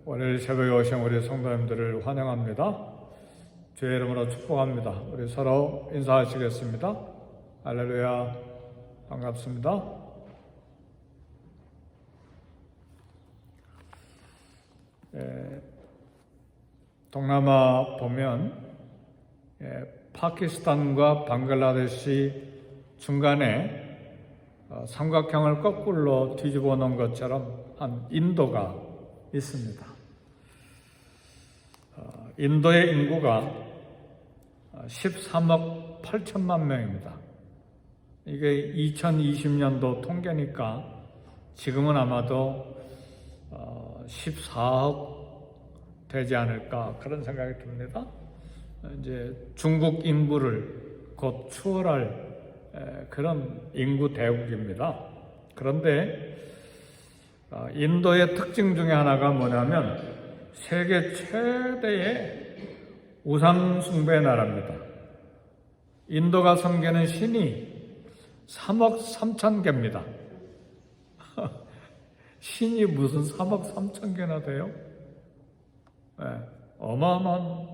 월요일 새벽에 오신 우리 성도님들을 환영합니다. 주의 이름으로 축복합니다. 우리 서로 인사하시겠습니다. 할렐루야, 반갑습니다. 동남아 보면 파키스탄과 방글라데시 중간에 삼각형을 거꾸로 뒤집어 놓은 것처럼 한 인도가 있습니다. 인도의 인구가 13억 8천만 명입니다. 이게 2020년도 통계니까 지금은 아마도 14억 되지 않을까 그런 생각이 듭니다. 이제 중국 인구를 곧 추월할 그런 인구 대국입니다. 그런데 인도의 특징 중에 하나가 뭐냐면 세계 최대의 우상 숭배 나라입니다. 인도가 섬기는 신이 3억 3천 개입니다. 신이 무슨 3억 3천 개나 돼요? 네, 어마어마한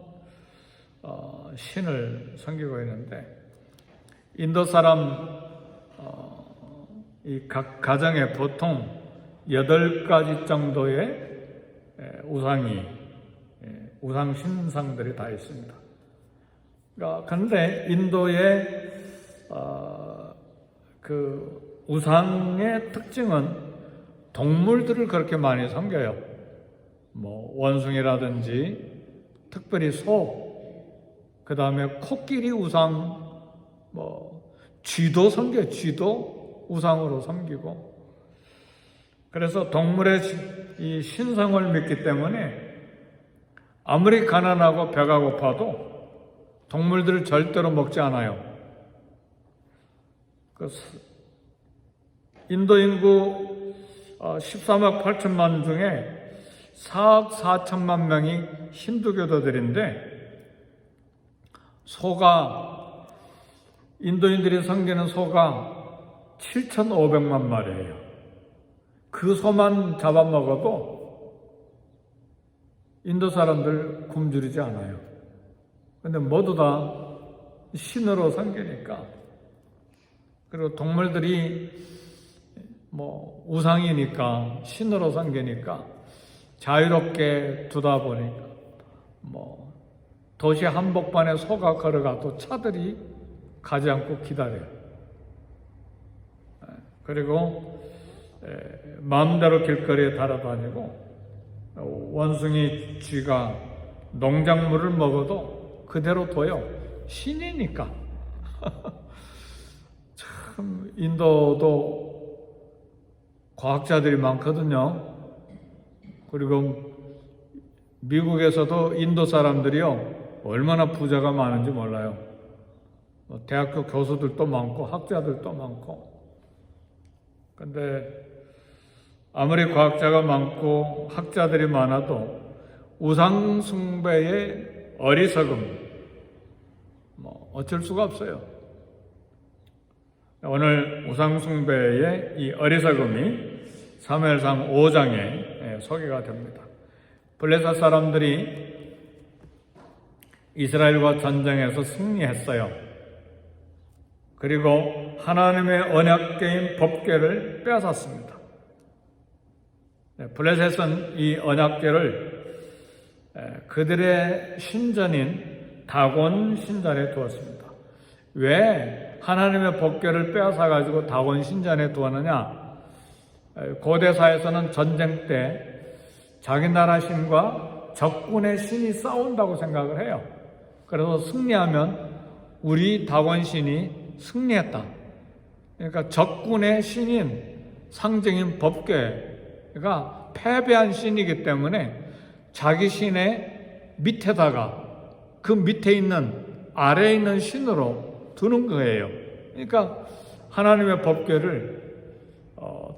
신을 섬기고 있는데 인도 사람 이 각 가정에 보통 8가지 정도의 우상 신상들이 다 있습니다. 그런데 인도의 그 우상의 특징은 동물들을 그렇게 많이 섬겨요. 뭐 원숭이라든지 특별히 소, 그 다음에 코끼리 우상, 뭐 쥐도 섬겨요. 쥐도 우상으로 섬기고. 그래서 동물의 이 신성을 믿기 때문에 아무리 가난하고 배가 고파도 동물들을 절대로 먹지 않아요. 인도 인구 13억 8천만 중에 4억 4천만 명이 힌두교도들인데 소가 인도인들이 섬기는 소가 7,500만 마리예요. 그 소만 잡아먹어도 인도 사람들 굶주리지 않아요. 근데 모두 다 신으로 섬기니까, 그리고 동물들이 뭐 우상이니까 신으로 섬기니까 자유롭게 두다 보니까 뭐 도시 한복판에 소가 걸어가도 차들이 가지 않고 기다려요. 그리고 마음대로 길거리에 달아다니고 원숭이 쥐가 농작물을 먹어도 그대로 둬요. 신이니까. 참 인도도 과학자들이 많거든요. 그리고 미국에서도 인도 사람들이요 얼마나 부자가 많은지 몰라요. 대학교 교수들도 많고 학자들도 많고. 근데 아무리 과학자가 많고 학자들이 많아도 우상 숭배의 어리석음 어쩔 수가 없어요. 오늘 우상 숭배의 이 어리석음이 사무엘상 5장에 소개가 됩니다. 블레셋 사람들이 이스라엘과 전쟁에서 승리했어요. 그리고 하나님의 언약궤인 법궤를 빼앗았습니다. 블레셋은 이 언약궤를 그들의 신전인 다곤 신전에 두었습니다. 왜 하나님의 법궤를 빼앗아가지고 다곤 신전에 두었느냐? 고대사에서는 전쟁 때 자기 나라 신과 적군의 신이 싸운다고 생각을 해요. 그래서 승리하면 우리 다곤 신이 승리했다. 그러니까 적군의 신인 상징인 법궤가 패배한 신이기 때문에 자기 신의 밑에다가 그 밑에 있는 아래에 있는 신으로 두는 거예요. 그러니까 하나님의 법궤를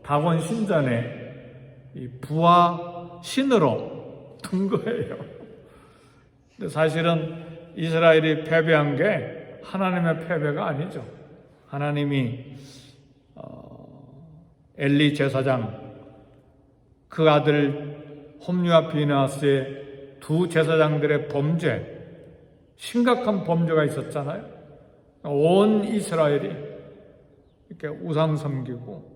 다곤 신전에 이 부하 신으로 둔 거예요. 근데 사실은 이스라엘이 패배한 게 하나님의 패배가 아니죠. 하나님이 엘리 제사장 그 아들 홈리와 비느하스의 두 제사장들의 범죄, 심각한 범죄가 있었잖아요. 온 이스라엘이 이렇게 우상 섬기고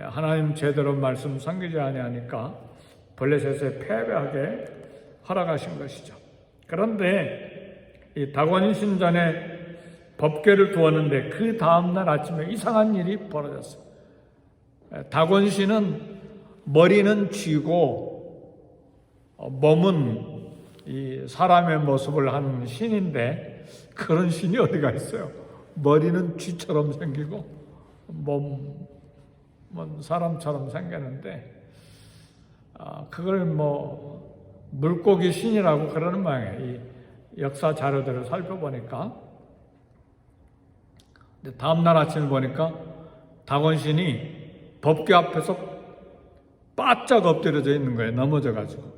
하나님 제대로 말씀 섬기지 아니하니까 블레셋에 패배하게 허락하신 것이죠. 그런데 이 다곤 신전에 법궤를 두었는데 그 다음날 아침에 이상한 일이 벌어졌어요. 다곤 신은 머리는 쥐고 몸은 이 사람의 모습을 하는 신인데 그런 신이 어디가 있어요? 머리는 쥐처럼 생기고 몸은 사람처럼 생겼는데 그걸 물고기 신이라고 그러는 모양이에요. 이 역사 자료들을 살펴보니까. 근데 다음날 아침에 보니까 다곤 신이 법궤 앞에서 바짝 엎드려져 있는 거예요. 넘어져가지고.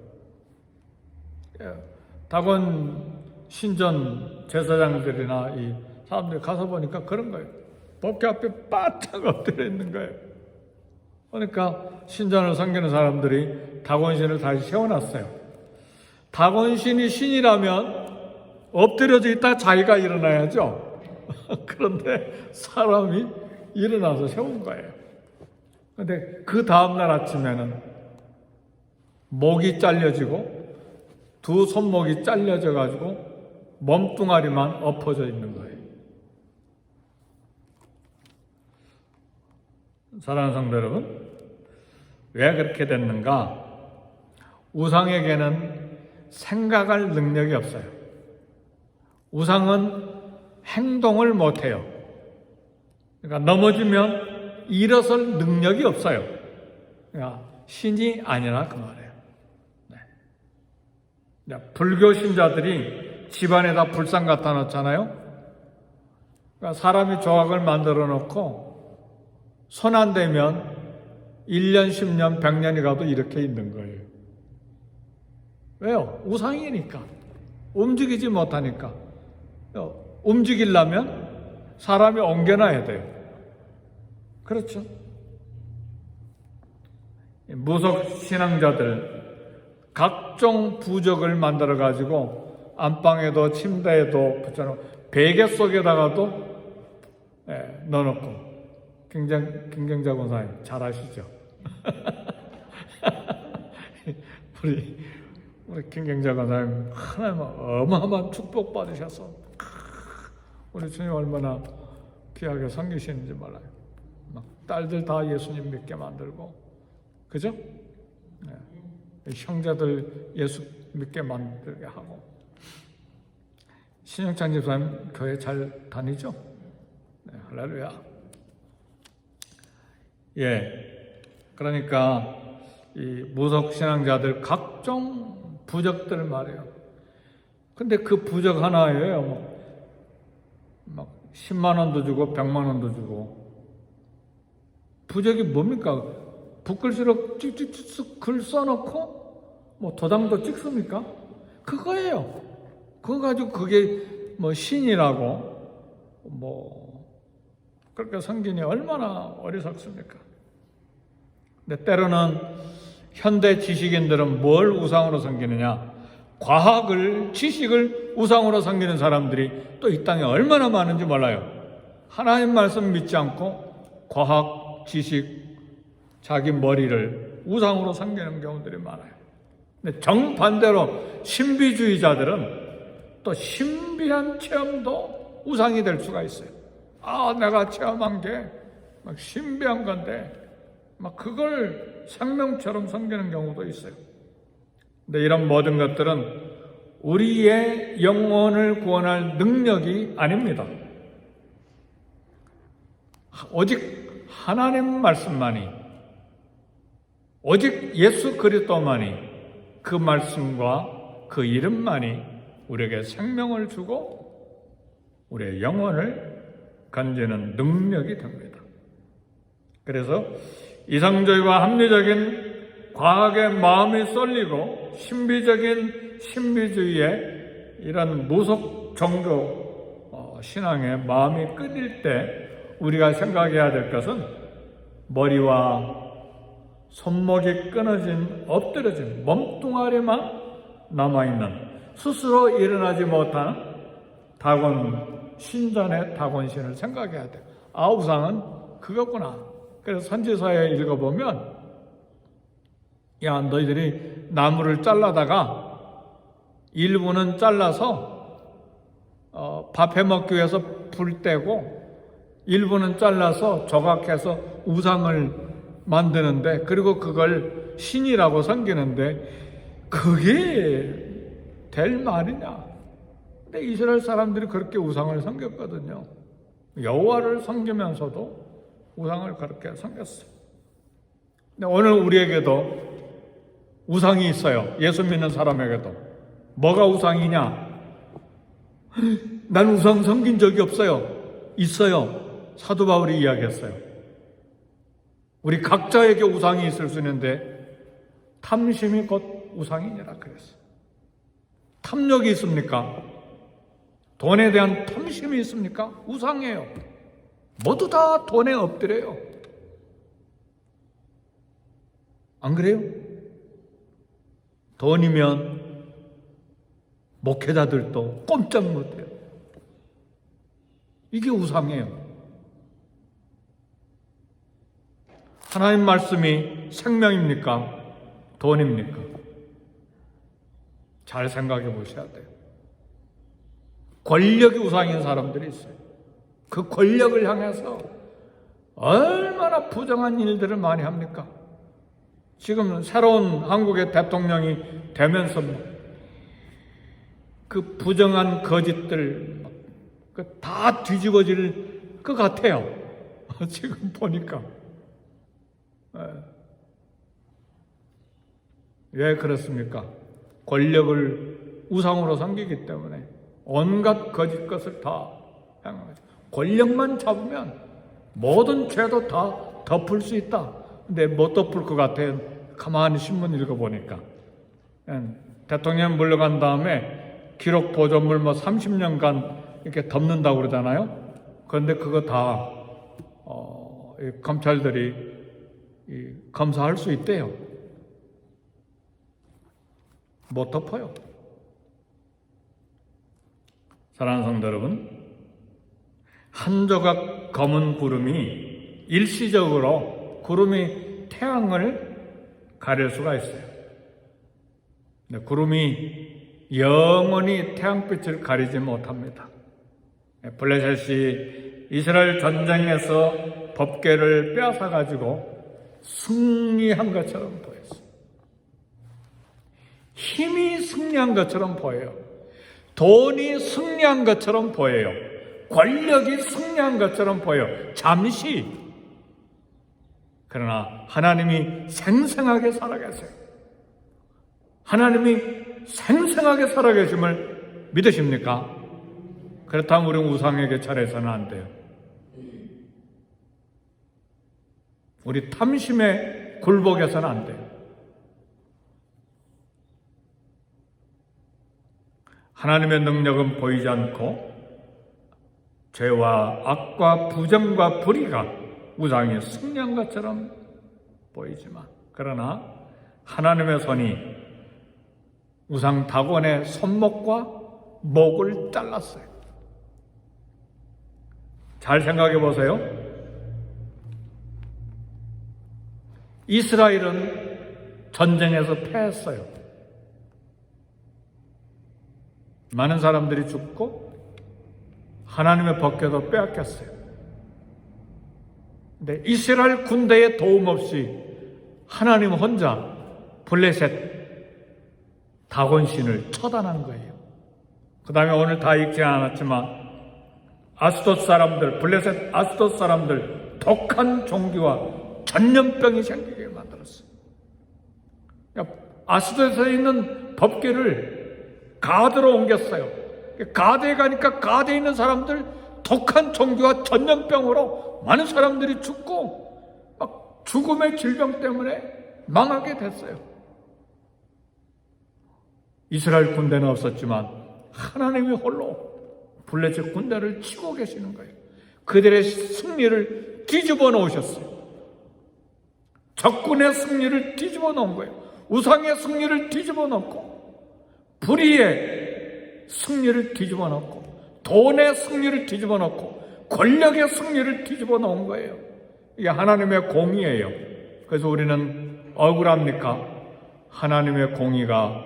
다곤 신전 제사장들이나 이 사람들이 가서 보니까 그런 거예요. 법궤 앞에 바짝 엎드려 있는 거예요. 그러니까 신전을 섬기는 사람들이 다곤 신을 다시 세워놨어요. 다곤 신이 신이라면 엎드려져 있다 자기가 일어나야죠. 그런데 사람이 일어나서 세운 거예요. 그런데 그 다음날 아침에는 목이 잘려지고 두 손목이 잘려져 가지고 몸뚱아리만 엎어져 있는 거예요. 사랑하는 성도 여러분, 왜 그렇게 됐는가? 우상에게는 생각할 능력이 없어요. 우상은 행동을 못해요. 그러니까 넘어지면 일어설 능력이 없어요. 그러니까 신이 아니라 그 말이에요. 네. 불교 신자들이 집안에다 불상 갖다 놓잖아요. 그러니까 사람이 조각을 만들어 놓고 손 안 대면 1년, 10년, 100년이 가도 이렇게 있는 거예요. 왜요? 우상이니까. 움직이지 못하니까. 움직이려면 사람이 옮겨놔야 돼요. 그렇죠? 무속 신앙자들 각종 부적을 만들어 가지고 안방에도 침대에도 붙여놓고 베개 속에다가도 넣어놓고 김경자 권사님 잘 아시죠? 우리 김경자 권사님 하나님 어마어마한 축복 받으셔서 우리 주님 얼마나 귀하게 섬기시는지 몰라요. 막 딸들 다 예수님 믿게 만들고, 그죠? 네. 형제들 예수 믿게 만들게 하고. 신영찬 집사님 교회 잘 다니죠? 네, 할렐루야. 그러니까 이 무속 신앙자들 각종 부적들 말이에요. 근데 그 부적 하나예요. 막 10만 원도 주고 100만 원도 주고. 부적이 뭡니까? 붓글씨로 찍찍찍 글 써놓고 도장도 찍습니까? 그거예요. 그거 가지고 그게 신이라고 그렇게 섬기니 얼마나 어리석습니까? 근데 때로는 현대 지식인들은 뭘 우상으로 섬기느냐? 과학을, 지식을 우상으로 섬기는 사람들이 또 이 땅에 얼마나 많은지 몰라요. 하나님 말씀 믿지 않고 과학, 지식, 자기 머리를 우상으로 섬기는 경우들이 많아요. 근데 정반대로 신비주의자들은 또 신비한 체험도 우상이 될 수가 있어요. 내가 체험한 게 막 신비한 건데 막 그걸 생명처럼 섬기는 경우도 있어요. 근데 이런 모든 것들은 우리의 영혼을 구원할 능력이 아닙니다. 오직 하나님 말씀만이, 오직 예수 그리스도만이, 그 말씀과 그 이름만이 우리에게 생명을 주고 우리의 영혼을 건지는 능력이 됩니다. 그래서 이성적이고 합리적인 과학의 마음이 쏠리고 신비적인 신비주의의 이런 무속 종교 신앙의 마음이 끌릴 때 우리가 생각해야 될 것은 머리와 손목이 끊어진 엎드려진 몸뚱아리만 남아있는 스스로 일어나지 못하는 다곤 신전의 다곤신을 생각해야 돼요. 우상은 그거구나. 그래서 선지서에 읽어보면 야 너희들이 나무를 잘라다가 일부는 잘라서 밥 해먹기 위해서 불 떼고 일부는 잘라서 조각해서 우상을 만드는데 그리고 그걸 신이라고 섬기는데 그게 될 말이냐? 근데 이스라엘 사람들이 그렇게 우상을 섬겼거든요. 여호와를 섬기면서도 우상을 그렇게 섬겼어요. 근데 오늘 우리에게도 우상이 있어요. 예수 믿는 사람에게도. 뭐가 우상이냐? 난 우상 섬긴 적이 없어요. 있어요. 사도 바울이 이야기했어요. 우리 각자에게 우상이 있을 수 있는데 탐심이 곧 우상이니라 그랬어요. 탐욕이 있습니까? 돈에 대한 탐심이 있습니까? 우상이에요. 모두 다 돈에 엎드려요. 안 그래요? 돈이면 목회자들도 꼼짝 못해요. 이게 우상이에요. 하나님 말씀이 생명입니까? 돈입니까? 잘 생각해 보셔야 돼요. 권력이 우상인 사람들이 있어요. 그 권력을 향해서 얼마나 부정한 일들을 많이 합니까? 지금 새로운 한국의 대통령이 되면서 그 부정한 거짓들 다 뒤집어질 것 같아요. 지금 보니까. 왜 그렇습니까? 권력을 우상으로 섬기기 때문에 온갖 거짓 것을 다 향한 거죠. 권력만 잡으면 모든 죄도 다 덮을 수 있다. 근데 못 덮을 것 같아요. 가만히 신문 읽어보니까. 대통령 물러간 다음에 기록 보존물 30년간 이렇게 덮는다고 그러잖아요. 그런데 그거 다 검찰들이 검사할 수 있대요. 못 덮어요. 사랑하는 성도 여러분, 한 조각 검은 구름이 일시적으로 구름이 태양을 가릴 수가 있어요. 근데 구름이 영원히 태양빛을 가리지 못합니다. 블레셋이 이스라엘 전쟁에서 법궤를 빼앗아가지고 승리한 것처럼 보였어요. 힘이 승리한 것처럼 보여요. 돈이 승리한 것처럼 보여요. 권력이 승리한 것처럼 보여요. 잠시. 그러나 하나님이 생생하게 살아계세요. 하나님이 생생하게 살아계심을 믿으십니까? 그렇다면 우리는 우상에게 절해서는 안 돼요. 우리 탐심에 굴복해서는 안 돼요. 하나님의 능력은 보이지 않고 죄와 악과 부정과 불의가 우상의 승리한 것처럼 보이지만 그러나 하나님의 손이 우상 다곤의 손목과 목을 잘랐어요. 잘 생각해 보세요. 이스라엘은 전쟁에서 패했어요. 많은 사람들이 죽고 하나님의 법궤도 빼앗겼어요. 근데 이스라엘 군대의 도움 없이 하나님 혼자 블레셋 다곤신을 처단한 거예요. 그 다음에 오늘 다 읽지 않았지만 아스돗 사람들, 블레셋 아스돗 사람들 독한 종기와 전염병이 생기게 만들었어요. 아스돗에 있는 법궤를 가드로 옮겼어요. 가드에 가니까 가드에 있는 사람들 독한 종기와 전염병으로 많은 사람들이 죽고 막 죽음의 질병 때문에 망하게 됐어요. 이스라엘 군대는 없었지만 하나님이 홀로 블레셋 군대를 치고 계시는 거예요. 그들의 승리를 뒤집어 놓으셨어요. 적군의 승리를 뒤집어 놓은 거예요. 우상의 승리를 뒤집어 놓고, 불의의 승리를 뒤집어 놓고, 돈의 승리를 뒤집어 놓고, 권력의 승리를 뒤집어 놓은 거예요. 이게 하나님의 공의예요. 그래서 우리는 억울합니까? 하나님의 공의가,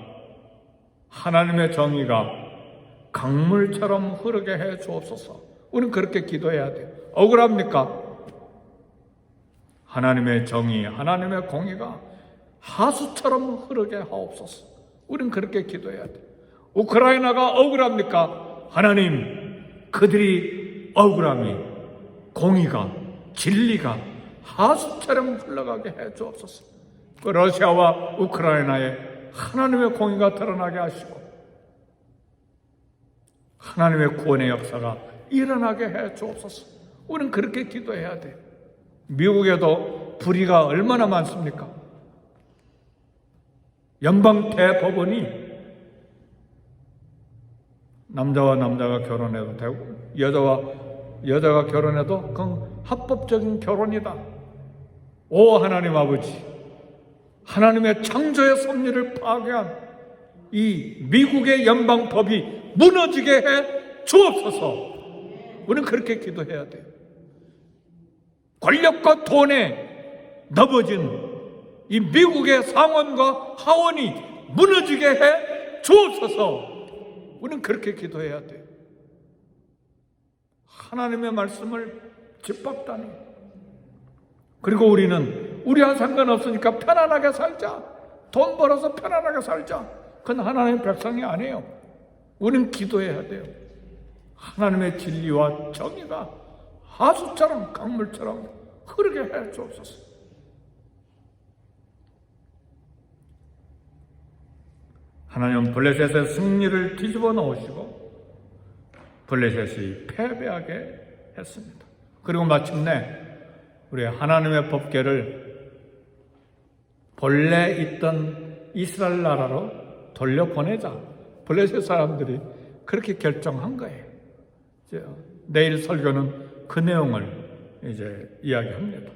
하나님의 정의가 강물처럼 흐르게 해 주옵소서. 우리는 그렇게 기도해야 돼요. 억울합니까? 하나님의 정의, 하나님의 공의가 하수처럼 흐르게 하옵소서. 우리는 그렇게 기도해야 돼요. 우크라이나가 억울합니까? 하나님, 그들이 억울함이, 공의가, 진리가 하수처럼 흘러가게 해 주옵소서. 그 러시아와 우크라이나에 하나님의 공의가 드러나게 하시고 하나님의 구원의 역사가 일어나게 해 주옵소서. 우리는 그렇게 기도해야 돼요. 미국에도 불의가 얼마나 많습니까? 연방 대법원이 남자와 남자가 결혼해도 되고 여자와 여자가 결혼해도 그건 합법적인 결혼이다. 오 하나님 아버지, 하나님의 창조의 섭리를 파괴한 이 미국의 연방법이 무너지게 해 주옵소서. 우리는 그렇게 기도해야 돼요. 권력과 돈에 넘어진 이 미국의 상원과 하원이 무너지게 해 주옵소서. 우리는 그렇게 기도해야 돼요. 하나님의 말씀을 짓밟다니. 그리고 우리는 우리와 상관없으니까 편안하게 살자. 돈 벌어서 편안하게 살자. 그건 하나님의 백성이 아니에요. 우리는 기도해야 돼요. 하나님의 진리와 정의가 하수처럼 강물처럼 흐르게 해 주옵소서. 하나님은 블레셋의 승리를 뒤집어 놓으시고 블레셋이 패배하게 했습니다. 그리고 마침내 우리 하나님의 법궤를 본래 있던 이스라엘 나라로 돌려보내자. 블레셋 사람들이 그렇게 결정한 거예요. 내일 설교는 그 내용을 이제 이야기합니다.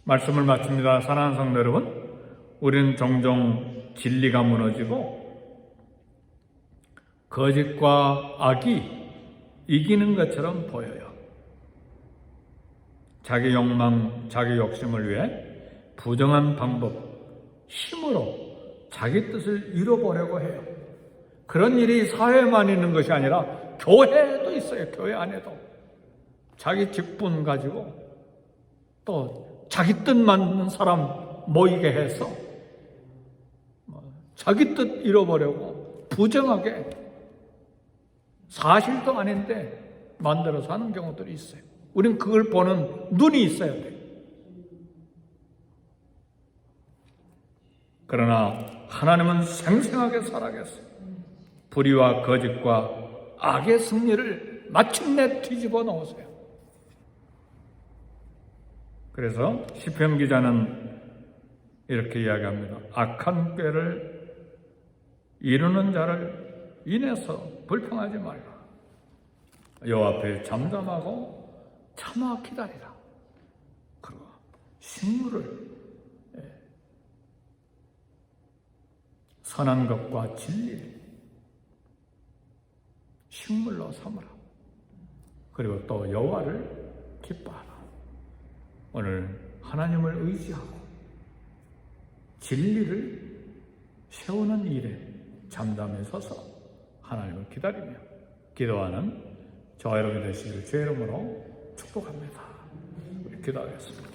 말씀을 마칩니다. 사랑하는 성도 여러분, 우리는 종종 진리가 무너지고 거짓과 악이 이기는 것처럼 보여요. 자기 욕망, 자기 욕심을 위해 부정한 방법, 힘으로 자기 뜻을 이뤄보려고 해요. 그런 일이 사회에만 있는 것이 아니라 교회에도 있어요. 교회 안에도. 자기 직분 가지고 또 자기 뜻 맞는 사람 모이게 해서 자기 뜻 잃어보려고 부정하게 사실도 아닌데 만들어서 하는 경우들이 있어요. 우리는 그걸 보는 눈이 있어야 돼요. 그러나 하나님은 생생하게 살아계세요. 불의와 거짓과 악의 승리를 마침내 뒤집어 놓으세요. 그래서 시편 기자는 이렇게 이야기합니다. 악한 꾀를 이루는 자를 인해서 불평하지 말라. 여호와 앞에 잠잠하고 참아 기다리라. 그리고 식물을 선한 것과 진리를 식물로 삼으라. 그리고 또 여호와를 기뻐하라. 오늘 하나님을 의지하고 진리를 세우는 일에 잠잠에 서서 하나님을 기다리며 기도하는 저와 여러분이 되시기를 주의 이름으로 축복합니다. 우리 기도하겠습니다.